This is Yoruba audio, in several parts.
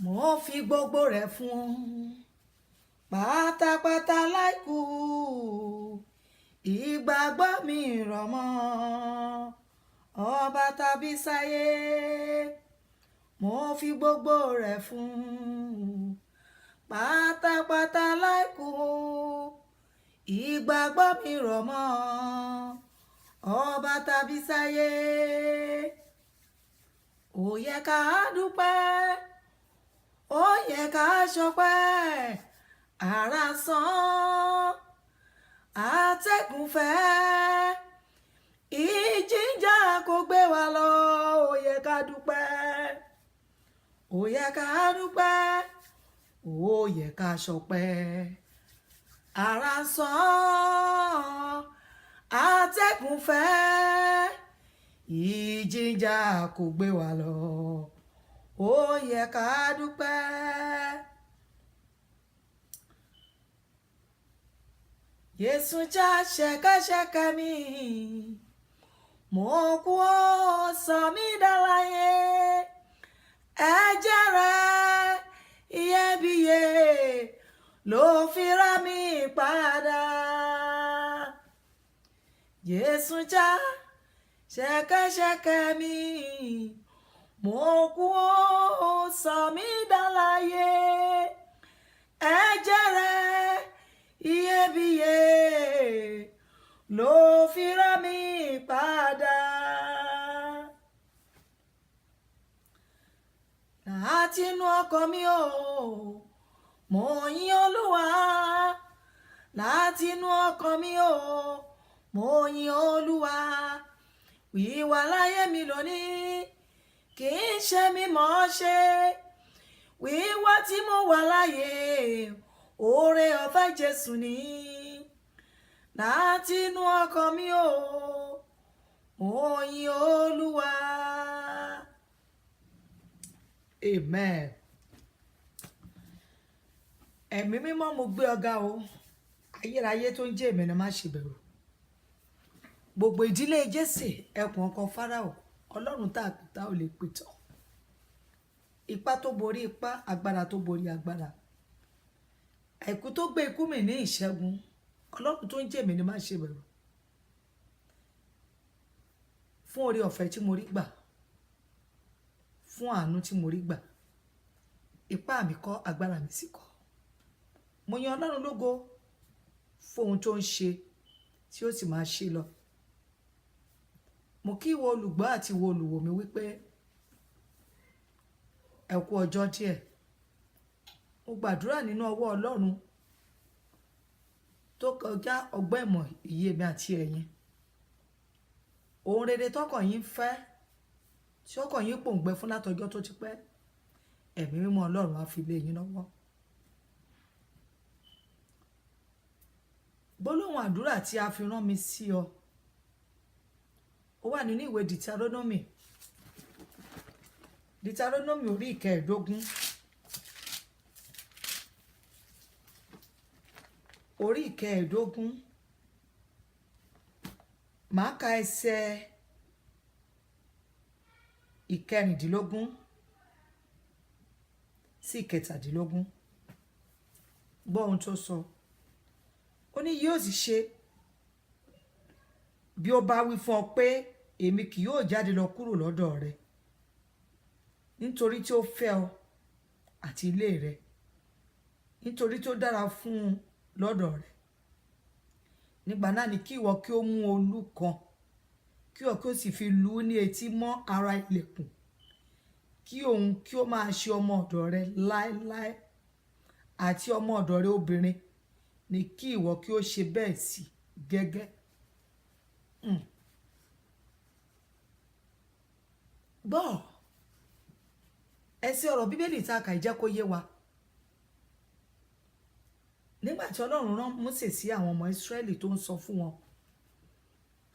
mo fi gbogbo rẹ̀ fún pátápátá láìkù ìgbàgbọ́ mi rọ̀ mọ́ ọba tàbí sáyé. Mo fi gbogbo rẹ̀ fún pátápátá láìkù ìgbàgbọ́ mi rọ̀ mọ́ ọba tàbí sáyé. Ó yẹ ká dúpẹ́, ó yẹ ká ṣọpẹ́, ara sán atẹ́gùn fẹ́, ìjìjà kò gbé wa lọ. Ó yẹ ká dúpẹ́, ó yẹ ká dúpẹ́, ó yẹ ká ṣọpẹ́, ara sán atẹ́gùn fẹ́, ìjìjà kò gbé wa lọ. Ó yẹ ká dúpẹ́. Jésù já ṣẹ̀kẹ̀ṣẹ̀kẹ̀ mi, mo kú ó sọ mí dáláyé. Ẹ̀jẹ̀ rẹ̀ iyebíye ló fi rà mí padà. Jésù já ṣẹ̀kẹ̀ṣẹ̀kẹ̀ mi, mo kú ó sọ mí dáláyé. Ẹ̀jẹ̀ rẹ̀ iyebíye ló fi rà mí padà. Láti inú ọkàn mi o, mo yìn Olúwa. Láti inú ọkàn mi o, mo yìn Olúwa. Wíwà láyé mi lónìí kì í ṣe mímọ̀ ṣe. Wíwà tí mo wà láyé, oore ọ̀fẹ́ Jésù ni. Láti inú ọkàn mi o, mo yìn Olúwa. Amen. Ẹ̀mí mímọ́, mo gbé ọ̀gá o. Ayérayé tó ń jẹ́ èmi ni má ṣe bẹ̀rù. Gbogbo ìdílé Jésè, ẹkùn ọkọ Fáráò, Ọlọ́run tá ò lè pìtàn. Ipá tó borí ipá, agbára tó borí agbára. Àìkú tó gbé ikú mi ní ìṣẹ́gun, Ọlọ́run tó ń jẹ́ èmi ni má ṣe bẹ̀rù. Fún oore ọ̀fẹ́ tí mo rí gbà, fún àánú tí mo rí gbà, ipá mi kọ́, agbára mi sì kọ́. Mo yan Ọlọ́run lógo fún ohun tó ń ṣe tí ó sì máa ṣe lọ. Mo kí ìwọ olùgbọ́ àti ìwọ olùwò mi wípé ẹ kú ọjọ́ díẹ̀. Mo gbàdúrà nínú ọwọ́ Ọlọ́run tó kọjá ọgbọ́n ìmọ̀ ìyè mi àti ẹ̀yin. Ohun rere tọkàn yín fẹ́, tí ọkàn yín pòǹgbẹ fún látọjọ́ tó ti pẹ́, ẹ̀mí mímọ́ Ọlọ́run á fi lé yín lọ́wọ́. Gbólóhùn àdúrà tí a fi rán mi sí ọ, ó wà nínú ìwé Deuteronomy orí ìkẹẹ̀dógún. Orí ìkẹẹ̀dógún, màá ka ẹsẹ̀ ìkẹrìndínlógún sí ìkẹtàdínlógún. Gbọ́ ohun tó sọ. Ó ní yóò sì ṣe bí ó bá wí fún ọ pé èmi kì yóò jáde lọ kúrò lọ́dọ̀ rẹ, nítorí tí ó fẹ́ ọ àti ilé rẹ, nítorí tó dára fún un lọ́dọ̀ rẹ. Nígbà náà ni kí ìwọ kí ó mú olú kan, kí ìwọ kí ó sì fi lù ú ní etí mọ́ ara ilẹ̀kùn, kí òun kí ó máa ṣe ọmọ ọ̀dọ̀ rẹ láéláé, àti ọmọ ọ̀dọ̀ rẹ obìnrin ni kí ìwọ kí ó ṣe bẹ́ẹ̀ sí gẹ́gẹ́. Gbọ́ ẹsẹ̀ ọ̀rọ̀ Bíbélì tá a kà jẹ́ kó yé wa. Nígbà tí Ọlọ́run rán Mósè sí àwọn ọmọ Ísírẹ́lì tó ń sọ fún wọn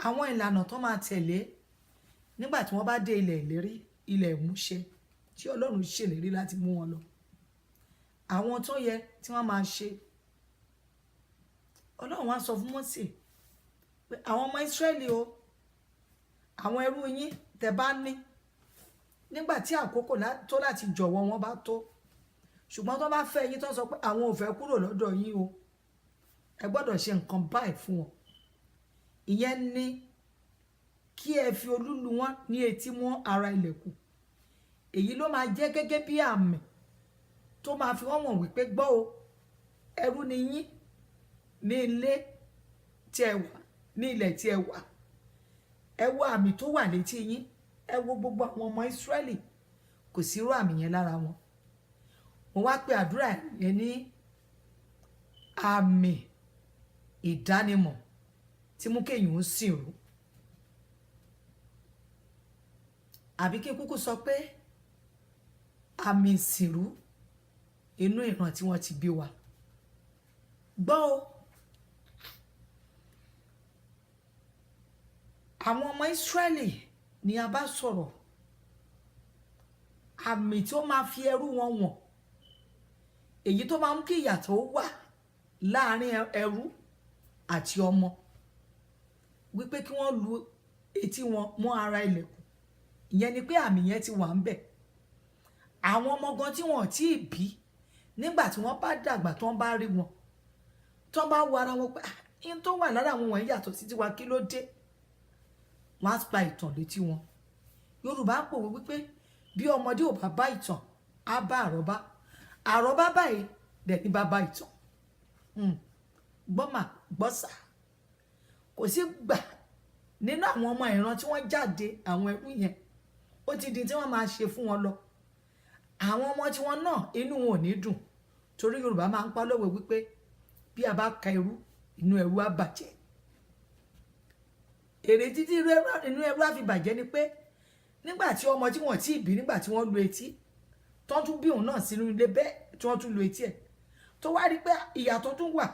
àwọn ìlànà tó máa tẹ̀lé nígbà tí wọ́n bá dé ilẹ̀ ìlérí, ilẹ̀ ìmúṣẹ tí Ọlọ́run ṣèlérí láti mú wọn lọ, àwọn tó yẹ tí wọ́n máa ṣe. Ọlọ́run wá sọ fún Mósè pé àwọn ọmọ Ísírẹ́lì o, àwọn ẹrú yín tẹ́ bá ní, nígbà tí àkókò tó láti jọ̀wọ́ wọn bá tó, ṣùgbọ́n tó bá fẹ́ yín tó sọ pé àwọn ò fẹ́ kúrò lọ́dọ̀ yín o, ẹ gbọ́dọ̀ ṣe nǹkan báyìí fún wọn. Ìyẹn ni kí ẹ fi olúlu wọn ní etí mọ́ ara ilẹ̀kùn. Èyí ló máa jẹ́ gẹ́gẹ́ bí àmì tó máa fi wọ́n mọ̀ wípé gbọ́ o, ẹrú ni yín ní ilé tí ẹ wà, ní ilẹ̀ tí ẹ wà. Ẹ wo àmì tó wà létí yín, ẹ wo gbogbo àwọn ọmọ Ísírẹ́lì, kò sí irú àmì yẹn lára wọn. Mo wá pe àdúrà yẹn ní àmì ìdánimọ̀ tí mú kéèyàn ó sìnrú. Àbí kí n kúkú sọ pé àmì ìsìnrú inú ìran tí wọ́n ti bí wa. Gbọ́ o, àwọn ọmọ Ísírẹ́lì ni a bá sọ̀rọ̀, àmì tí ó máa fi ẹrú wọn wọ̀n, èyí tó máa mú kí ìyàtọ̀ wà láàrin ẹrú àti ọmọ, wípé kí wọ́n lu etí wọn mọ́ ara ilẹ̀kùn. Ìyẹn ni pé àmì yẹn ti wà ń bẹ̀. Àwọn ọmọ gan tí wọn ò tí ì bí, nígbà tí wọ́n bá dàgbà tó ń bá rí wọn, tó ń bá wo ara wọn pé ihun tó wà lára àwọn wọ̀nyí yàtọ̀ sí tiwa, kí ló dé? Wọ́n á pa ìtàn létí wọn. Yorùbá ń pòwe wípé bí ọmọdé ò bá bá ìtàn, á bá àrọ́bá. Àrọ́bá báyìí dẹ̀ ní bàbá ìtàn. Gbọ́mà gbọ́sà. Kò sí gbà nínú àwọn ọmọ ìran tí wọ́n jáde àwọn ẹrú yẹn, ó ti di tí wọ́n máa ṣe fún wọn lọ. Àwọn ọmọ tí wọn náà inú wọn ò ní dùn, torí Yorùbá máa ń pa lówe wípé bí a bá ka ẹrú, inú ẹrú á bàjẹ́. Èrè títí inú ẹrú á fi bàjẹ́ ni pé nígbà tí ọmọ tí wọ́n ti bí, nígbà tí wọ́n lu etí, tó tún bí òun náà sínú ilé bẹ́ẹ̀ tí wọ́n tún lu etí ẹ̀, tó wá rí pé ìyàtọ̀ tún wà.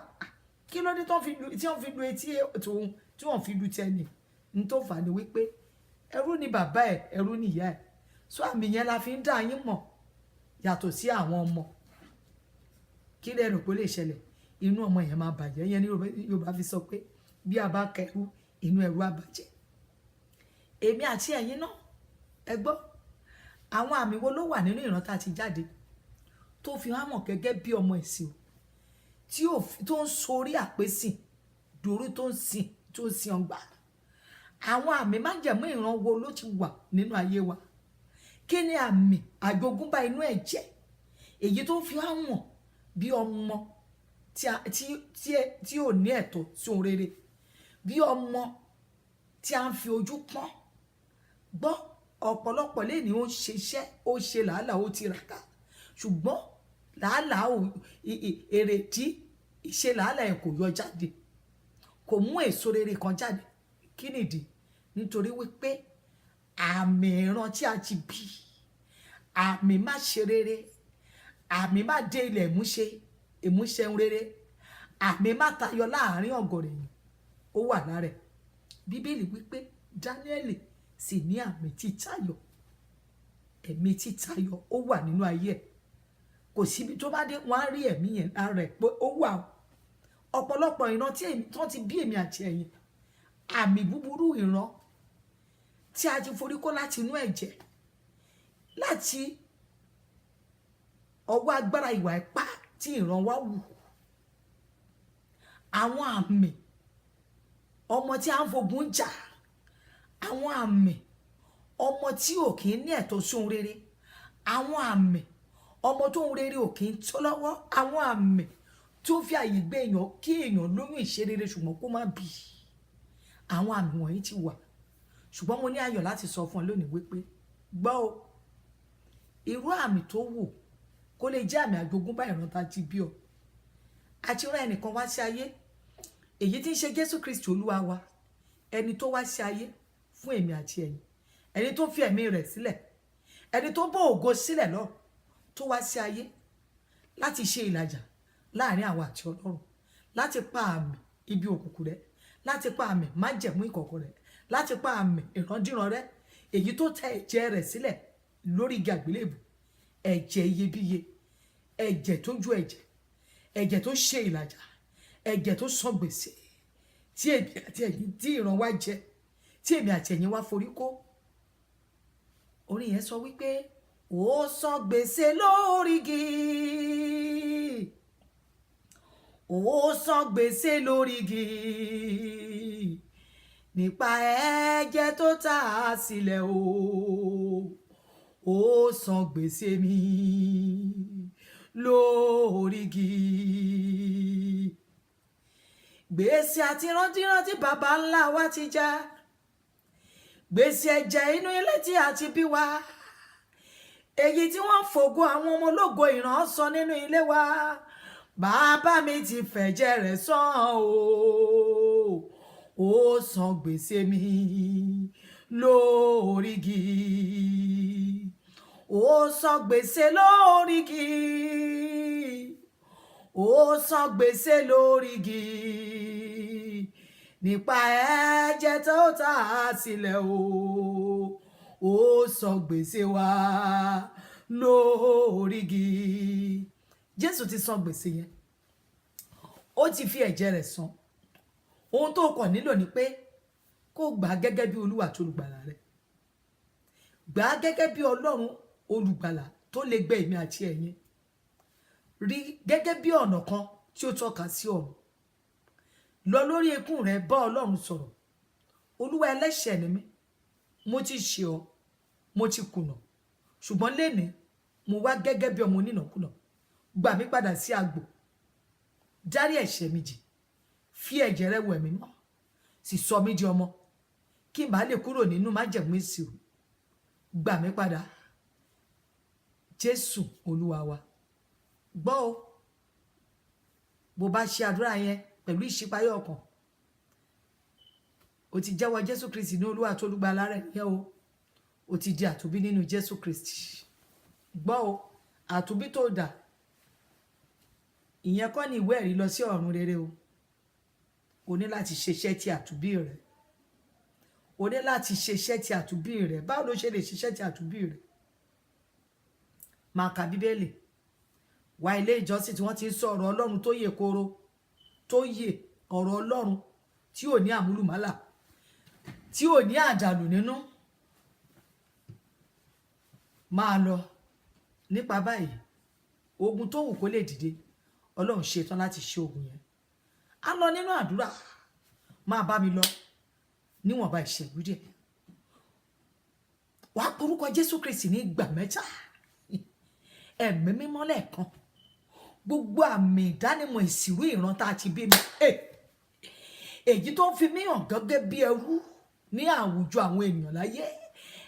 Kí ló dé tí wọ́n fi lu etí tòun tí wọ́n fi lu tẹ́ni? Ní tó fà ní wípé ẹrú ni bàbá ẹ̀, ẹrú ni ìyá ẹ̀. So àmì yẹn la fi ń dá yín mọ̀ yàtọ̀ sí àwọn ọmọ. Kí lẹ rò pé ó lè ṣẹlẹ̀? Inú ọmọ yẹn máa bàjẹ́. Yẹn ni Yorùbá fi sọ pé bí a bá kẹrú, inú ẹrú á bàjẹ́. Èmi àti ẹ̀yin náà, ẹ gbọ́, àwọn àmì wo ló wà nínú ìran tá a ti jáde tó fi hàn mọ̀ gẹ́gẹ́ bí ọmọ ìsìn tó ń sorí àpésìn dòrú tó ń sin ọgbà? Àwọn àmì májẹ̀mú ìran wo ló ti wà nínú ayé wa? Kí ni àmì àjogúnbá inú ẹ̀jẹ̀ èyí tó fi hàn mọ̀ bí ọmọ tí ò ní ẹ̀tọ́ sí ohun rere, bí ọmọ tí a ń fi ojú pọ́n? Gbọ́, ọ̀pọ̀lọpọ̀ lè ní ó ṣiṣẹ́, ó ṣe làálàá, ó tiraka, ṣùgbọ́n làálàá èrèdí ìṣe làálàá ẹ̀ kò yọ jáde, kò mú èso rere kan jáde. Kí nìdí? Nítorí wípé àmì ìran tí a ti bí, àmì má ṣe rere, àmì má dé ilẹ̀ ìmúṣẹ rere, àmì má tayọ láàrin ọ̀gọ̀rọ̀ èèyàn, ó wà lára ẹ̀. Bíbélì wípé Dáníẹ́lì sì ní àmì títayọ, ẹ̀mí títayọ ó wà nínú ayé ẹ̀. Kò síbi tó bá dé wọ́n á rí ẹ̀mí yẹn lára ẹ̀ pé ó wà. Ọ̀pọ̀lọpọ̀ ìran tí wọ́n ti bí èmi àti ẹ̀yin, àmì búburú ìran tí a ti forí kó láti inú ẹ̀jẹ̀, láti ọwọ́ agbára ìwà ipá tí ìran wa wù. Àwọn àmì ọmọ tí a ń fogun jà, àwọn àmì ọmọ tí ò kì í ní ẹ̀tọ́ sí ohun rere, àwọn àmì ọmọ tó ohun rere ò kì í tó lọ́wọ́, àwọn àmì tó fi àyè gbé èèyàn kí èèyàn lóyún ìṣerere ṣùgbọ́n kó má bí. Àwọn àmì wọ̀nyí ti wà, ṣùgbọ́n mo ní ayọ̀ láti sọ fún ọ lónìí wípé gbọ́ o, irú àmì tó wù kó lè jẹ́ àmì àjogúnbá ìran tá a ti bí ọ. Àti rán ẹnìkan wá sí ayé, èyí tí ń ṣe Jésù Kristi Olúwa wa, ẹni tó wá sí ayé fún èmi àti ẹ̀yin, ẹni tó fi ẹ̀mí rẹ̀ sílẹ̀, ẹni tó bọ́ ògo sílẹ̀ lọ, tó wá sí ayé láti ṣe ìlàjà láàrin àwa àti Ọlọ́run, láti pa àmì ibi òkùnkùn rẹ̀, láti pa àmì májẹ̀mú ìkọ̀kọ̀ rẹ̀, láti pa àmì ìrandíran rẹ̀, èyí tó tẹ ẹ̀jẹ̀ rẹ̀ sílẹ̀ lórí igi àgbélébù, ẹ̀jẹ̀ iyebíye, ẹ̀jẹ̀ tó ju ẹ̀jẹ̀ tó ṣe ìlàjà, ẹ̀jẹ̀ tó san gbèsè tí èmi àti ẹ̀yin tí ìran wa jẹ, tí èmi àti ẹ̀yin wa forí kó. Orin yẹn sọ wípé ó san gbèsè lórí igi, ó san gbèsè lórí igi nípa ẹ̀jẹ̀ tó ta sílẹ̀ ó san gbèsè mi lórí igi. Gbèsè àti rántí bàbá ńlá wa ti já, gbèsè ẹ̀jẹ̀ inú ilé tí a ti bí wa, èyí tí wọ́n fògo àwọn ọmọ ológo ìran sọ nínú ilé wa, bàbá mi ti fẹ̀jẹ̀ rẹ̀ san ó san gbèsè mi lórí igi, ó san gbèsè lórí igi, ó san gbèsè lórí igi nípa ẹ̀jẹ̀ tó ta sílẹ̀ ó san gbèsè wa lórí igi. Jésù ti san gbèsè yẹn, ó ti fi ẹ̀jẹ̀ rẹ̀ san. Ohun tó kàn nílò ni pé kó gbà á gẹ́gẹ́ bí Olúwa tó olùgbàlà rẹ̀, gbà á gẹ́gẹ́ bí Ọlọ́run olùgbàlà tó lè gbé èmi àti ẹ̀yin, rí gẹ́gẹ́ bí ọ̀nà kan tí ó tọ́ka sí ọ̀run. Lọ lórí ekún rẹ, bá Ọlọ́run sọ̀rọ̀. Olúwa, ẹlẹ́ṣẹ̀ ni mí, mo ti ṣẹ̀ ọ́, mo ti kùnà, ṣùgbọ́n lénìí mo wá gẹ́gẹ́ bí ọmọ onínàkúnà, gbà mí padà sí agbo, dárí ẹ̀ṣẹ̀ mi jì, fi ẹ̀jẹ̀ rẹ wẹ̀ mí mọ́, sì sọ mí di ọmọ, kí n bá lè kúrò nínú májẹ̀mú ìṣirò. Gbà mí padà, Jésù Olúwa wa. Gbọ́ o, bó bá ṣe àdúrà yẹn pẹ̀lú ìṣípayá ọkàn, o ti jẹ́wọ́ Jésù Kristi ní Olúwa tó olùgbàlà rẹ̀ yẹn o ti di àtúnbí nínú Jésù Kristi. Gbọ́ o, àtúnbí tó dà, ìyẹn kọ́ ni ìwé ẹ̀rí lọ sí ọ̀run rere o ní láti ṣiṣẹ́ ti àtúnbí rẹ̀, o ní láti ṣiṣẹ́ ti àtúnbí rẹ̀. Báwo ló ṣe lè ṣiṣẹ́ ti àtúnbí rẹ̀? Máa ka Bíbélì, wá ilé ìjọsìn tí wọ́n ti ń sọ ọ̀rọ̀ Ọlọ́run tó yè koro, tó yè ọ̀rọ̀ Ọlọ́run tí ò ní àmúlùmálà, tí ò ní àdàlù nínú. Máa lọ. Nípa báyìí, ogun tó wù kó lè dìde, Ọlọ́run ṣetán láti ṣe ogun yẹn. A lọ nínú àdúrà, máa bá mi lọ níwọ̀nba ìṣẹ́jú díẹ̀. Wàá porúkọ Jésù Kristi ní ìgbà 3, ẹ̀mí mímọ́ lẹ́ẹ̀kan, gbogbo àmì ìdánimọ̀ ìsìrú ìran tá a ti bí mi, èyí tó ń fi mí hàn gẹ́gẹ́ bí ẹrú ní àwùjọ àwọn ènìyàn láyé,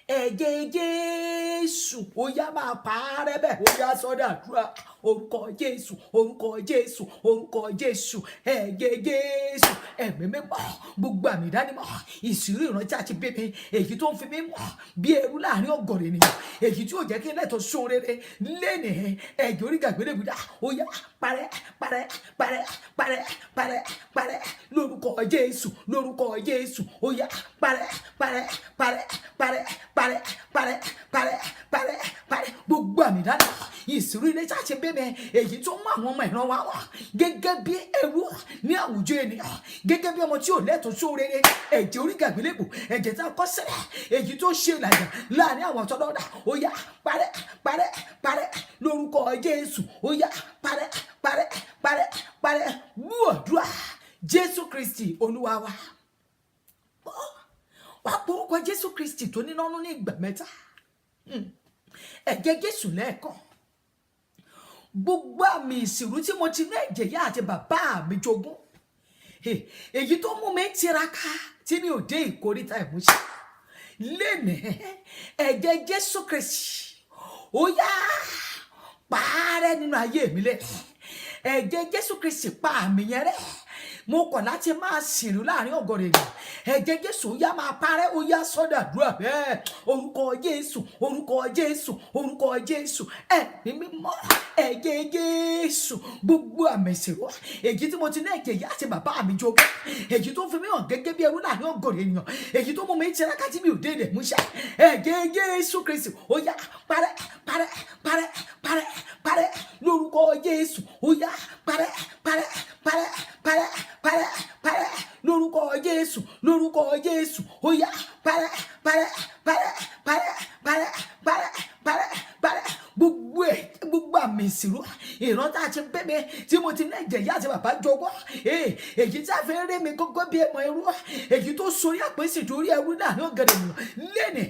ẹ̀jẹ̀ Jésù ó yá máa parẹ́ bẹ́ẹ̀, ó yá sọ́dọ̀ àdúrà. Orúkọ Jésù, orúkọ Jésù, orúkọ Jésù, ẹ̀jẹ̀ Jésù, ẹ̀mí mímọ́, gbogbo àmì ìdánimọ̀ ìsìrú ìran tí a ti bí mi, èyí tó ń fi mí mọ̀ bí ẹrú láàrin ọ̀gọ̀rọ̀ ènìyàn, èyí tí ó jẹ́ kí lẹ́tọ̀ sún rere lénìí, ẹ̀jẹ̀ orí gàgbélébùdá ó yá parẹ́ parẹ́ parẹ́ parẹ́ parẹ́ parẹ́ lórúkọ Jésù, lórúkọ Jésù ó yá parẹ́ parẹ́ parẹ́ parẹ́ parẹ́ parẹ́ parẹ́ parẹ́ parẹ́ gbogbo àmì ìdánimọ̀ ìsìrú ilé tí a ti bí mi, èyí tó mú àwọn ọmọ ìran wa wá gẹ́gẹ́ bí ẹrú ní àwùjọ ènìyàn, gẹ́gẹ́ bí ọmọ tí ò lẹ́tọ̀ọ́ sún rere, ẹ̀jẹ̀ orí gàgbélébù, ẹ̀jẹ̀ tá a kọ́ sílẹ̀, èyí tó ṣe ìlàjà láàrin àwọn ọ̀tọ́lọ́dà ó yá parẹ́ parẹ́ parẹ́ lórúkọ Jésù ó yá parẹ́ parẹ́ parẹ́ parẹ́. Mú àdúrà Jésù Kristi Olúwa wa. Wàá porúkọ Jésù Kristi tó nínú ní ìgbà 3, ẹ̀jẹ̀ Jésù lẹ́ẹ̀kan. Gbogbo àmì ìsìrú tí mo ti ní ẹ̀jẹ̀ yá àti bàbá mi jogún, èyí tó mú mi tiraka tí mi ò dé ìkóríta ìmúṣẹ, lénìí ẹ̀jẹ̀ Jésù Kristi ó yá parẹ́ nínú ayé mi lé, ẹ̀jẹ̀ Jésù Kristi pa àmì yẹn rẹ́. Mo kọ̀ láti máa sìnrú láàrin ọ̀gọ̀rọ̀ ènìyàn, ẹ̀jẹ̀ Jésù ó yá máa parẹ́, ó yá sọ́dọ̀ àdúrà bẹ́ẹ̀. Orúkọ Jésù, orúkọ Jésù, orúkọ Jésù, ẹ̀mí mímọ́, ẹ̀jẹ̀ Jésù, gbogbo àmì ìsìnrú èyí tí mo ti ní ẹ̀jẹ̀ yá àti bàbá mi jogún, èyí tó fi mí hàn gẹ́gẹ́ bí ẹrú láàrin ọ̀gọ̀rọ̀ ènìyàn, èyí tó mú mi tiraka tí mi ò dé ilẹ̀ múṣẹ, ẹ̀jẹ̀ Jésù Kristi ó yá parẹ́ parẹ́ parẹ́ parẹ́ parẹ́ lórúkọ Jésù ó yá parẹ́ parẹ́ parẹ́ parẹ́ parẹ́ parẹ́ lórúkọ Jésù, lórúkọ Jésù ó yá parẹ́ parẹ́ parẹ́ parẹ́ parẹ́ parẹ́ parẹ́ parẹ́ ìran tá a ti bẹ́ mi tí mo ti ní ẹ̀jẹ̀ ìyá àti bàbá jogún èyí tí a fẹ́ rí mi gọ́gọ́ bí ẹmọ ẹrú èyí tó sórí àpèsè torí ẹrú náà ní ọ̀gẹ̀dẹ̀ nù lẹ́nì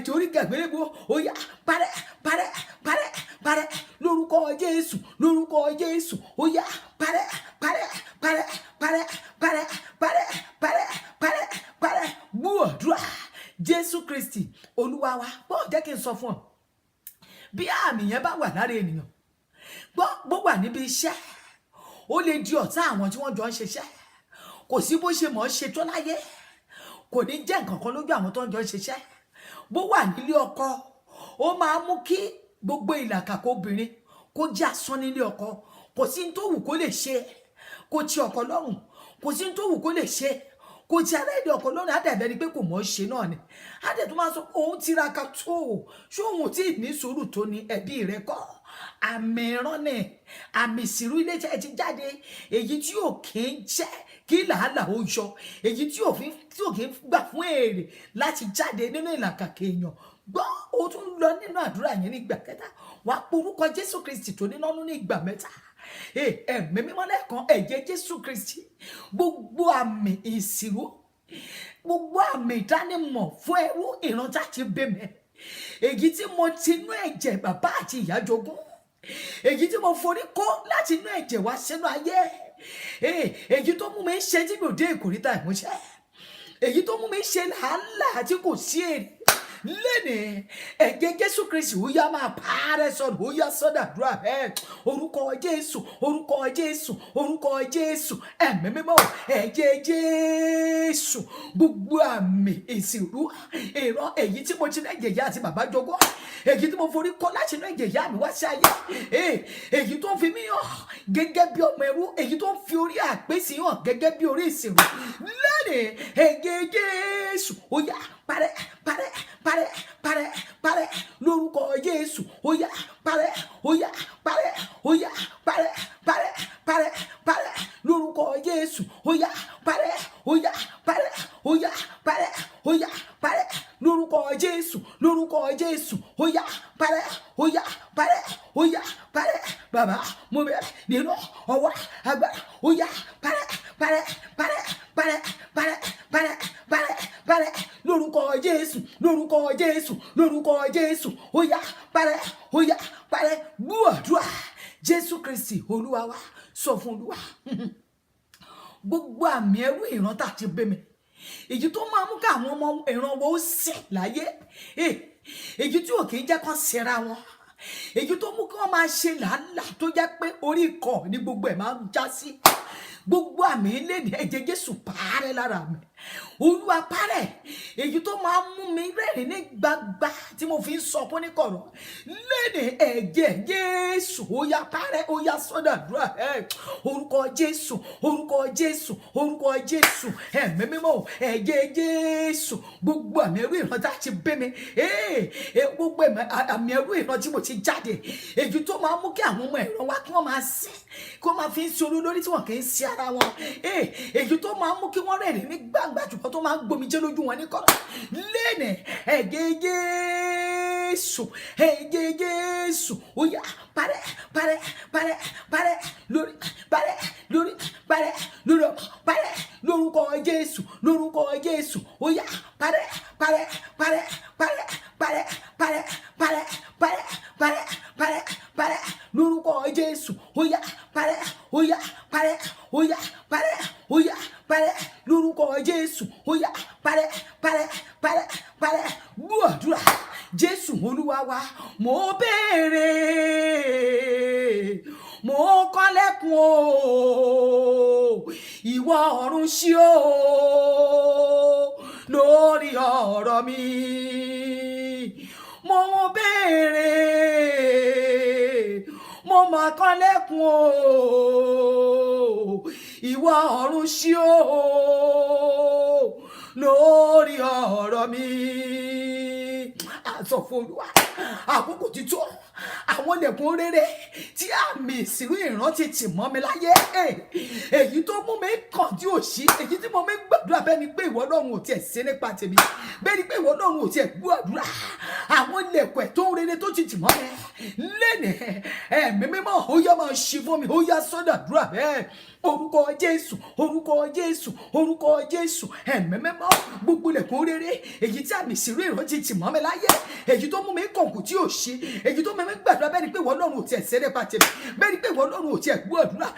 torí gàgbélébó ó yá parẹ́ parẹ́ parẹ́ parẹ́ lórúkọ Jésù lórúkọ Jésù ó yá parẹ́ parẹ́ parẹ́ parẹ́ parẹ́ parẹ́ parẹ́ parẹ́ parẹ́ gbúọ̀dúrà Jésù Kristi Olúwa wa bọ́ jẹ́ kí n sọ fún ọ bí àmì yẹn bá wà lára ènìyàn bó wà níbi iṣẹ́ ó lè di ọ̀tá àwọn tí wọ́n jọ ń ṣiṣẹ́ kò sí bó ṣe mọ̀ ọ́ ṣe tó láyé kò ní jẹ́ nǹkan kan lójú àwọn tó ń jọ ń ṣiṣẹ́ bó wà nílé ọkọ ó máa mú kí gbogbo ìlàkàkọ obìnrin kó jẹ́ asán nílé ọkọ kò sí ní tó wù kó lè ṣe kó ti ọkọ lọ́rùn kò sí ní tó wù kó lè ṣe kò ti aláìdí ọkọ lọ́rùn àdàbẹ́ ni pé kò mọ̀ ọ́ ṣe náà ni àdẹ̀ tó máa sọ òun tiraka tó ṣé òun tí ì ní sùúrù tó ní ẹbí rẹ kọ́ àmì ìran ni àmì ìsìrú ilé iṣẹ́ ti jáde èyí tí ò kí ń jẹ́ kí làálàá ó yọ èyí tí ò kí ń gbà fún èrè láti jáde nínú ìlàkàkà èèyàn gbọ́ ó tún lọ nínú àdúrà yẹn ní ìgbà kẹta wàá porúkọ Jésù Kristi tó níná ní ìgbà mẹ́ta ẹ̀mí mímọ́ lẹ́ẹ̀kan ẹ̀jẹ̀ Jésù Kristi gbogbo àmì ìsìrú gbogbo àmì ìdánimọ̀ fún ẹrú ìran tá ti bẹ̀mẹ̀ èyí tí mo ti inú ẹ̀jẹ̀ bàbá àti ìyá jogún èyí tí mo forí kó láti inú ẹ̀jẹ̀ wá sínú ayé èyí tó mú mi ṣe tí mi ò dé ìkòríta ìmúṣẹ èyí tó mú mi ṣe làálàá tí kò sí èrè lẹ́nìí ẹ̀jẹ̀ Jésù Kristi ó yá máa parẹ́ sọ̀rọ̀ ó yá sọ́dà àdúrà orúkọ Jésù orúkọ Jésù orúkọ Jésù ẹ̀mí mímọ́ ẹ̀jẹ̀ Jésù gbogbo àmì ìsìrú ìran èyí tí mo ti ní ẹ̀jẹ̀ ìyá àti bàbá jogún èyí tí mo forí kọ́ láti inú ẹ̀jẹ̀ ìyá mi wá sí ayé èyí tó ń fi mí hàn gẹ́gẹ́ bí ọmọ ẹrú èyí tó ń fi orí àpèsè hàn gẹ́gẹ́ bí orí ìsìrú lẹ́nìí ẹ̀jẹ̀ Jésù ó yá parẹ́ parẹ́ parẹ́ parẹ́ parẹ́ lórúkọ Jésù ó yá parẹ́ ó yá parẹ́ ó yá parẹ́ parẹ́ parẹ́ parẹ́ lórúkọ Jésù ó yá parẹ́ ó yá parẹ́ ó yá parẹ́ ó yá parẹ́ lórúkọ Jésù lórúkọ Jésù ó yá parẹ́ ó yá parẹ́ ó yá parẹ́ bàbá mo bẹ̀rẹ̀ nínú ọwọ́ agbára ó yá parẹ́ parẹ́ parẹ́ parẹ́ parẹ́ parẹ́ parẹ́ parẹ́ lórúkọ Jésù lórúkọ Jésù lórúkọ Jésù ó yá parẹ́ ó yá parẹ́ gbúàdúrà Jésù Kristi Olúwa wa sọ fún Olúwa gbogbo àmì ẹrú ìran tá ti bẹ́ mi èyí tó máa mú ká àwọn ọmọ ìran wo ó ṣẹ̀ láyé èyí tí ò kì í jẹ́ kán ṣẹra wọn èyí tó mú kí wọ́n máa ṣe làálàá tó jẹ́ pé orí ikọ̀ ní gbogbo ẹ̀ máa ń já sí gbogbo àmì ìlédè ẹ̀jẹ̀ Jésù parẹ́ lára mi Olúwa parẹ́ èyí tó máa mú mi rẹ́rìn ní gbagba tí mo fi ń sọkún ní kọ̀rọ̀ lédè ẹ̀jẹ̀ Jésù ó yá parẹ́ ó yá sọ́dà àdúrà orúkọ Jésù orúkọ Jésù orúkọ Jésù ẹ̀mí mímọ́ ẹ̀jẹ̀ Jésù gbogbo àmì ẹrú ìran tá ti bẹ́ mi gbogbo àmì ẹrú ìran tí mo ti jáde èyí tó máa mú kí àwọn ọmọ ìran wa kí wọ́n máa ṣe kí wọ́n máa fi ń ṣòro lórí tí wọ́n kì í ṣe ara wọn èyí tó máa mú kí wọ́n rẹ́rìn ní gbangba jùlọ tó máa ń gbomijé lójú wọn ní kọ̀rọ̀ lẹ́nì ẹ̀jẹ̀ Jésù ẹ̀jẹ̀ Jésù ó yá parẹ́ parẹ́ parẹ́ parẹ́ lórí parẹ́ lórí parẹ́ lórí ọkọ parẹ́ lórúkọ Jésù lórúkọ Jésù ó yá parẹ́ parẹ́ parẹ́ parẹ́ parẹ́ parẹ́ parẹ́ parẹ́ parẹ́ parẹ́ parẹ́ lórúkọ Jésù ó yá parẹ́ ó yá parẹ́ ó yá parẹ́ ó yá parẹ́ lórúkọ Jésù ó yá parẹ́ parẹ́ parẹ́ parẹ́ gbàdúrà Jésù Olúwa wa mo béèrè mo kọ́lẹ̀kùn o ìwọ ọ̀run ṣí o lórí ọ̀rọ̀ mi mo béèrè mo máa kọ́lẹ̀kùn o ìwọ ọ̀run ṣí o lórí ọ̀rọ̀ mi àsọ fún Olúwa àkókò ti tó àwọn ilẹ̀kùn rere tí àmì ìsìnrú ìrántí tì mọ́ mi láyé, èyí tó mú mi kàn tí ò sí, èyí tí mo mi gbàdúrà bẹ́ẹ̀ ni pé ìwọ Ọlọ́run ò tiẹ̀ ṣe nípa tèmi, bẹ́ẹ̀ ni pé ìwọ Ọlọ́run ò tiẹ̀ gbọ́ àdúrà, àwọn ilẹ̀kùn ẹ̀ tó ń rere tó ti tì mọ́ mi lẹ́nìí, ẹ̀mí mímọ́ ó yá máa ṣí fún mi, ó yá sọ́dọ̀ àdúrà bẹ́ẹ̀. Orúkọ Jésù, orúkọ Jésù, orúkọ Jésù, ẹ̀mí mímọ́, gbogbo ilẹ̀kùn rere èyí tí àmì ìsìnrú ìrántí tì mọ́ mi láyé, èyí tó mú mi kọ̀ǹkù tí ò ṣe, èyí tó mú mi gbàdúrà bẹ́ẹ̀ ni pé ìwọ Ọlọ́run ò tiẹ̀ ṣe nípa tèmi, bẹ́ẹ̀ ni pé ìwọ Ọlọ́run ò tiẹ̀ gbọ́ àdúrà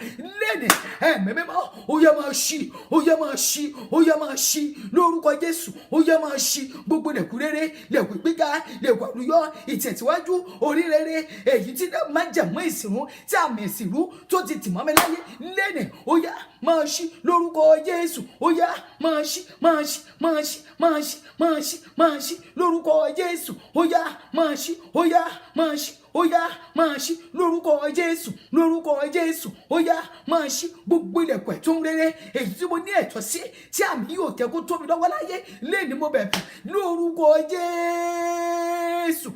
lẹ́nìí, ẹ̀mí mímọ́ ó yá máa ṣí, ó yá máa ṣí, ó yá máa ṣí lórúkọ Jésù, ó yá máa ṣí gbogbo ilẹ̀kùn rere, ilẹ̀kùn gbígbà, ilẹ̀kùn àlùyọ, ìtẹ̀síwájú, orí rere èyí tí máa jẹ̀mọ́ ìsìnrú tí àmì ìsìnrú tó ti tì mọ́ mi láyé lẹ́nìí, ó yá máa ṣí lórúkọ Jésù, ó yá máa ṣí, máa ṣí, máa ṣí, máa ṣí, máa ṣí, máa ṣí lórúkọ Jésù, ó yá máa ṣí, ó yá máa ṣí, ó yá máa ṣí lórúkọ Jésù, lórúkọ Jésù, ó yá máa ṣí gbogbo ilẹ̀kùn ẹ̀tún rere èyí tí mo ní ẹ̀tọ́ sí tí àmì yóò tẹ́ kó tóbi lọ́wọ́ láyé lẹ́ni mo bẹ̀bẹ̀ lórúkọ Jésù.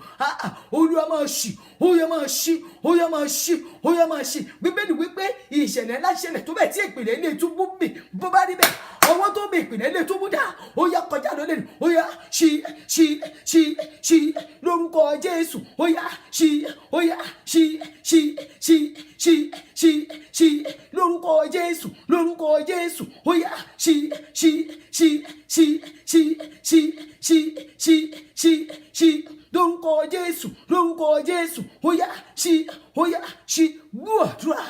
Olúwa máa ṣí, ó yá máa ṣí, ó yá máa ṣí, ó yá máa ṣí. Bíbélì wípé ìṣẹ̀lẹ̀ ńlá ṣẹlẹ̀ tó bẹ̀ tí ìpìlẹ̀ ilé túbú mì, bó bá rí bẹ́ẹ̀ ọwọ́ tó mi ìpìlẹ̀ ilé túbú dá, ó yá kọjá lọ́lẹ̀ ni, ó yá ṣí, ṣí, ṣí, ṣí lórúkọ Jésù, ó yá ṣí, ó yá ṣí, ṣí, ṣí, ṣí, ṣí, ṣí lórúkọ Jésù, lórúkọ Jésù, ó yá ṣí, ṣí, ṣí, ṣí, ṣí, ṣí, ṣí, ṣí, ṣí, ṣí lórúkọ Jésù, lórúkọ Jésù, ó yá ṣí, ó yá ṣí gbàdúrà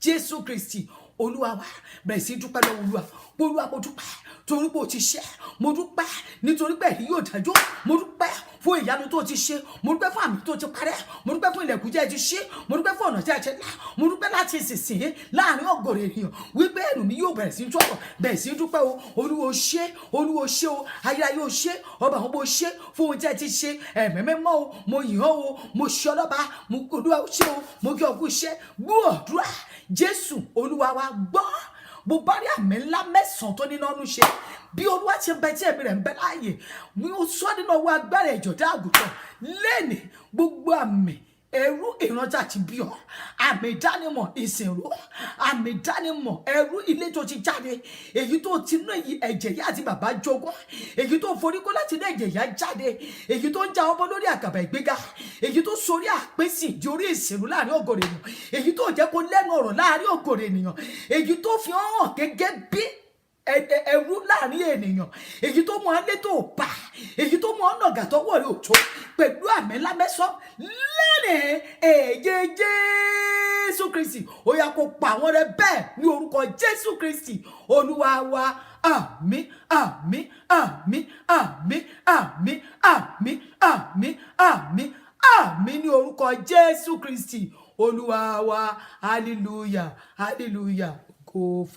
Jésù Kristi Olúwa wa. Bẹ̀rẹ̀ sí dúpẹ́ lọ́wọ́ Olúwa, Olúwa mo dúpẹ́ torí pé o ti ṣe, mo dúpẹ́ nítorí pé èyí yóò dájú, mo dúpẹ́ fún ìyanu tó ti ṣe, mo dúpẹ́ fún àmì tó ti parẹ́, mo dúpẹ́ fún ilẹ̀kùn jẹ́ ti ṣe, mo dúpẹ́ fún ọ̀nà tí a ṣe là, mo dúpẹ́ láti ìsinsìnyí láàrin ọ̀gọ̀rọ̀ ènìyàn wípé ẹnu mi yóò bẹ̀rẹ̀ sí tọ̀rọ̀, bẹ̀rẹ̀ sí dúpẹ́ o, Olúwa o ṣé, Olúwa o ṣé o, ayérayé o ṣé, ọba àwọn bó ṣé fún ohun tí a ti ṣe, ẹ̀mí mímọ́ o, mo yìn ọ́ o, mo ṣe ọlọ́ba, mo Olúwa o ṣé o, mo kí ọ kú iṣẹ́, gbọ́ àdúrà Jésù Olúwa wa gbọ́. Bó bá rí àmì ńlá mẹ́sàn-án tó nínú ọdún ṣe bí Olúwa ti ń bẹ tí ẹ̀mí rẹ̀ ń bẹ láàyè, mi ò sọ nínú ọwọ́ agbára ìjọ̀dá àgùntàn lẹ́nìí gbogbo àmì ẹrú ìrántí àti bí ọ, àmì ìdánimọ̀ ìsìnrú, àmì ìdánimọ̀ ẹrú ilé tó ti jáde, èyí tó ti nú ẹ̀jẹ̀ yá àti bàbá jogún, èyí tó forí kó láti inú ẹ̀jẹ̀ yá jáde, èyí tó ń já ọmọ lórí àkàbà ìgbéga, èyí tó sorí àpèsè di orí ìsìnrú láàrin ọ̀gọ̀rọ̀ ènìyàn, èyí tó jẹ́ kó lẹ́nu ọ̀rọ̀ láàrin ọ̀gọ̀rọ̀ ènìyàn, èyí tó fi hàn gẹ́gẹ́ bí ẹrú láàrin ènìyàn, èyí tó mú alẹ́ tó bá, èyí tó mú ọ̀nà gàtọ́wọ́ rẹ̀ òtó pẹ̀lú àmì ńlá mẹ́sàn-án lẹ́nìí èyí Jésù Kristi, ó yá kó pa àwọn rẹ̀ bẹ́ẹ̀ ní orúkọ Jésù Kristi Olúwa wa. Àmín, àmín, àmín, àmín, àmín, àmín, àmín, àmín, àmín ní orúkọ Jésù Kristi Olúwa wa. Hallelujah, hallelujah. Go.